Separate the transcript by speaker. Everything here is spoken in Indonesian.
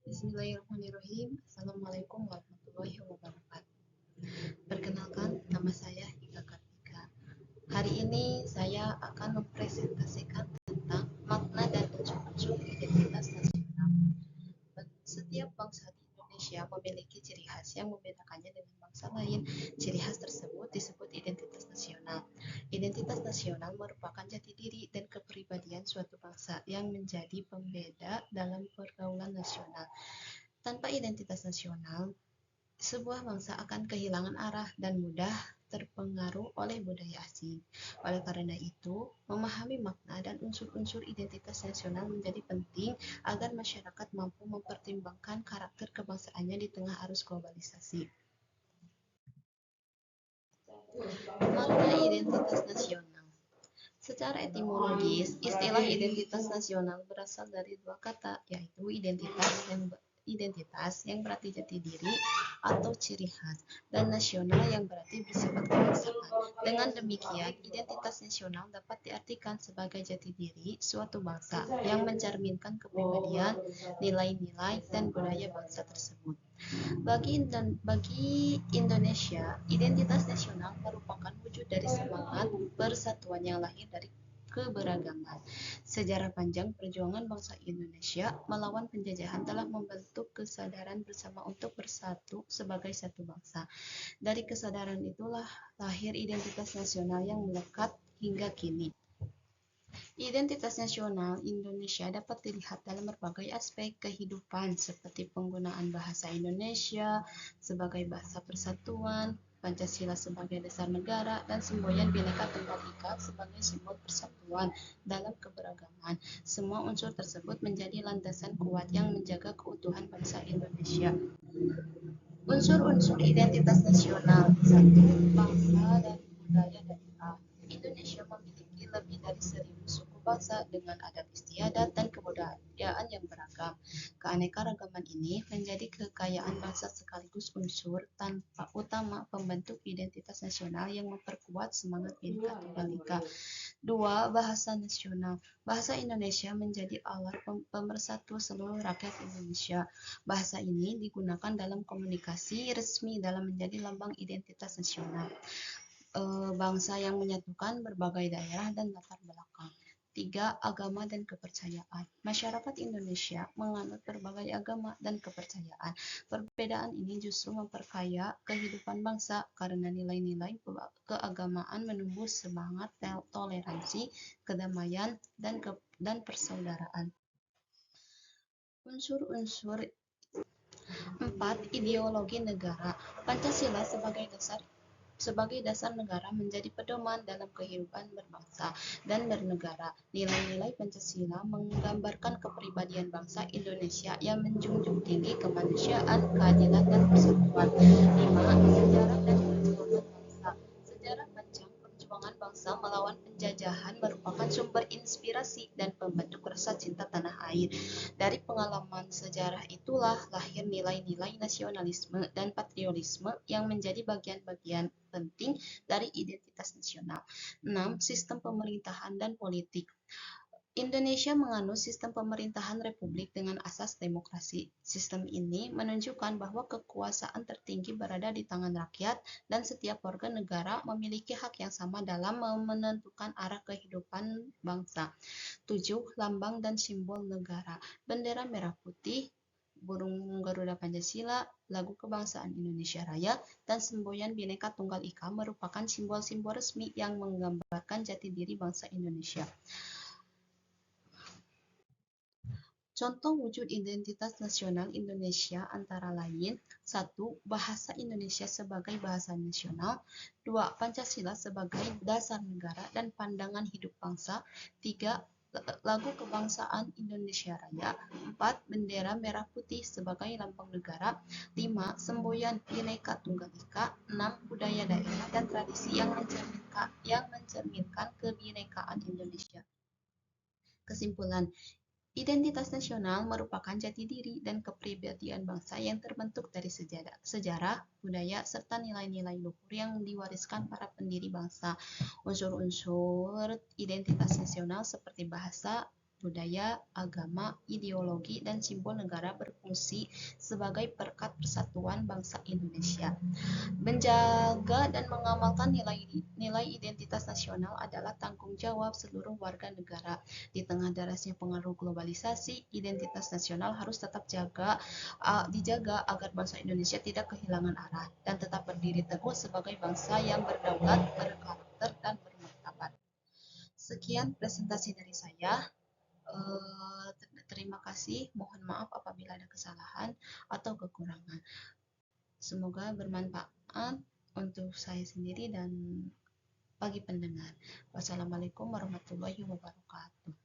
Speaker 1: Bismillahirrahmanirrahim. Assalamualaikum warahmatullahi wabarakatuh. Perkenalkan, nama saya Ika Kartika. Hari ini saya akan mempresentasikan tentang makna dan unsur-unsur identitas nasional. Setiap bangsa di Indonesia memiliki ciri khas yang membedakannya dengan bangsa lain. Ciri khas tersebut disebut identitas nasional. Identitas nasional merupakan jati diri dan kepribadian suatu bangsa yang menjadi pembeda dalam pergaulan nasional. Tanpa identitas nasional, sebuah bangsa akan kehilangan arah dan mudah terpengaruh oleh budaya asing. Oleh karena itu, memahami makna dan unsur-unsur identitas nasional menjadi penting agar masyarakat mampu mempertimbangkan karakter kebangsaannya di tengah arus globalisasi. Makna identitas nasional. Secara etimologis, istilah identitas nasional berasal dari dua kata, yaitu identitas yang berarti jati diri atau ciri khas, dan nasional yang berarti bersifat kebangsaan. Dengan demikian, identitas nasional dapat diartikan sebagai jati diri suatu bangsa yang mencerminkan kepribadian, nilai-nilai, dan budaya bangsa tersebut. Bagi Indonesia, identitas nasional merupakan wujud dari semangat persatuan yang lahir dari keberagaman. Sejarah panjang perjuangan bangsa Indonesia melawan penjajahan telah membentuk kesadaran bersama untuk bersatu sebagai satu bangsa. Dari kesadaran itulah lahir identitas nasional yang melekat hingga kini. Identitas nasional Indonesia dapat dilihat dalam berbagai aspek kehidupan seperti penggunaan bahasa Indonesia sebagai bahasa persatuan, Pancasila sebagai dasar negara, dan semboyan Bhinneka Tunggal Ika sebagai simbol persatuan dalam keberagaman. Semua unsur tersebut menjadi landasan kuat yang menjaga keutuhan bangsa Indonesia. Unsur-unsur identitas nasional. Satu, bangsa dan budaya daerah. Indonesia memiliki lebih dari 1.000 suku bangsa dengan adat istiadat dan kebudayaan yang beragam. Keanekaragaman ini menjadi kekayaan bangsa sekaligus unsur tanpa utama pembentuk identitas nasional yang memperkuat semangat Bhinneka Tunggal Ika. Dua, bahasa nasional. Bahasa Indonesia menjadi alat pemersatu seluruh rakyat Indonesia. Bahasa ini digunakan dalam komunikasi resmi dalam menjadi lambang identitas nasional bangsa yang menyatukan berbagai daerah dan latar belakang. Tiga, agama dan kepercayaan. Masyarakat Indonesia menganut berbagai agama dan kepercayaan. Perbedaan ini justru memperkaya kehidupan bangsa karena nilai-nilai keagamaan menumbuh semangat toleransi, kedamaian, dan persaudaraan. Unsur-unsur 4. Ideologi negara. Pancasila sebagai dasar negara menjadi pedoman dalam kehidupan berbangsa dan bernegara. Nilai-nilai Pancasila menggambarkan kepribadian bangsa Indonesia yang menjunjung tinggi kemanusiaan, keadilan, dan persatuan. 5. Sejarah dan perjuangan bangsa. Sejarah panjang perjuangan bangsa melawan penjajahan merupakan sumber inspirasi dan pembentuk rasa cinta tanah air. Dari pengalaman sejarah itulah lahir nilai-nilai nasionalisme dan patriotisme yang menjadi bagian-bagian penting dari identitas nasional. 6. Sistem pemerintahan dan politik. Indonesia menganut sistem pemerintahan republik dengan asas demokrasi. Sistem ini menunjukkan bahwa kekuasaan tertinggi berada di tangan rakyat dan setiap warga negara memiliki hak yang sama dalam menentukan arah kehidupan bangsa. 7. Lambang dan simbol negara. Bendera merah putih, burung Garuda Pancasila, lagu kebangsaan Indonesia Raya, dan semboyan Bhinneka Tunggal Ika merupakan simbol-simbol resmi yang menggambarkan jati diri bangsa Indonesia. Contoh wujud identitas nasional Indonesia antara lain: 1. Bahasa Indonesia sebagai bahasa nasional. 2. Pancasila sebagai dasar negara dan pandangan hidup bangsa. 3. Lagu kebangsaan Indonesia Raya. 4. Bendera merah putih sebagai lambang negara. 5. Semboyan Bhinneka Tunggal Ika. 6. Budaya daerah dan tradisi yang mencerminkan kebinekaan Indonesia. Kesimpulan, identitas nasional merupakan jati diri dan kepribadian bangsa yang terbentuk dari sejarah, budaya, serta nilai-nilai luhur yang diwariskan para pendiri bangsa. Unsur-unsur identitas nasional seperti bahasa, budaya, agama, ideologi, dan simbol negara berfungsi sebagai perekat persatuan bangsa Indonesia. Menjaga dan mengamalkan nilai identitas nasional adalah tanggung jawab seluruh warga negara. Di tengah derasnya pengaruh globalisasi, identitas nasional harus tetap dijaga agar bangsa Indonesia tidak kehilangan arah dan tetap berdiri teguh sebagai bangsa yang berdaulat, berkarakter, dan bermartabat. Sekian presentasi dari saya. Terima kasih. Mohon maaf apabila ada kesalahan atau kekurangan. Semoga bermanfaat untuk saya sendiri dan bagi pendengar. Wassalamualaikum warahmatullahi wabarakatuh.